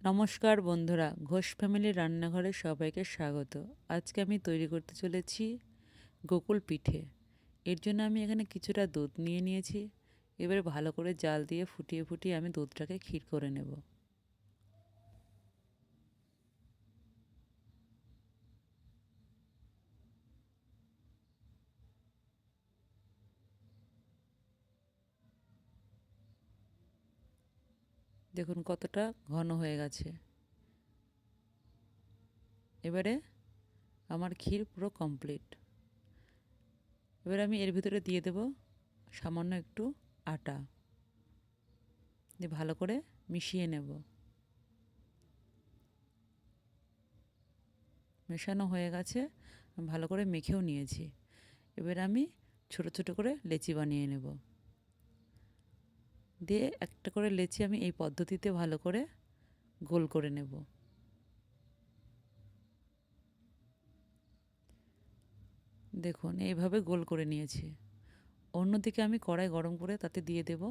নমস্কার বন্ধুরা, ঘোষ ফ্যামিলি রান্নাঘরে সবাইকে স্বাগত। আজকে আমি তৈরি করতে চলেছি গোকুল পিঠে। এর জন্য আমি এখানে কিছুটা দুধ নিয়ে নিয়েছি। এবারে ভালো করে জাল দিয়ে ফুটিয়ে ফুটিয়ে আমি দুধটাকে ক্ষীর করে নেব। দেখুন কতটা ঘন হয়ে গেছে। এবারে আমার ক্ষীর পুরো কমপ্লিট। এবারে আমি এর ভিতরে দিয়ে দেব সামান্য একটু আটা, দিয়ে ভালো করে মিশিয়ে নেব। মেশানো হয়ে গেছে, ভালো করে মেখেও নিয়েছি। এবার আমি ছোট ছোট করে লেচি বানিয়ে নেব। দিয়ে একটা করে লেচি আমি এই পদ্ধতিতে ভালো করে গোল করে নেব। দেখুন এইভাবে গোল করে নিয়েছি। অন্যদিকে আমি কড়াই গরম করে তাতে দিয়ে দেব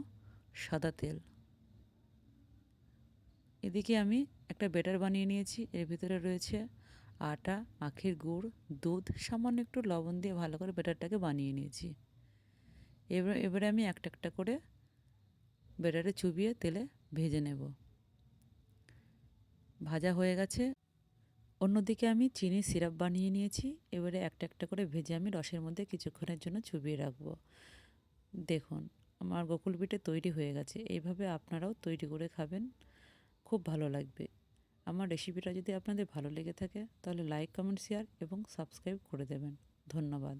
সাদা তেল। এদিকে আমি একটা ব্যাটার বানিয়ে নিয়েছি। এর ভিতরে রয়েছে আটা, আখের গুড়, দুধ, সামান্য একটু লবণ দিয়ে ভালো করে ব্যাটারটাকে বানিয়ে নিয়েছি। এবারে আমি একটা একটা করে ব্যাটারে চুবিয়ে তেলে ভেজে নেব। ভাজা হয়ে গেছে। অন্যদিকে আমি চিনির সিরাপ বানিয়ে নিয়েছি। এবারে একটা একটা করে ভেজে আমি রসের মধ্যে কিছুক্ষণের জন্য চুবিয়ে রাখবো। দেখুন আমার গোকুল পিঠে তৈরি হয়ে গেছে। এইভাবে আপনারাও তৈরি করে খাবেন, খুব ভালো লাগবে। আমার রেসিপিটা যদি আপনাদের ভালো লেগে থাকে তাহলে লাইক, কমেন্ট, শেয়ার এবং সাবস্ক্রাইব করে দেবেন। ধন্যবাদ।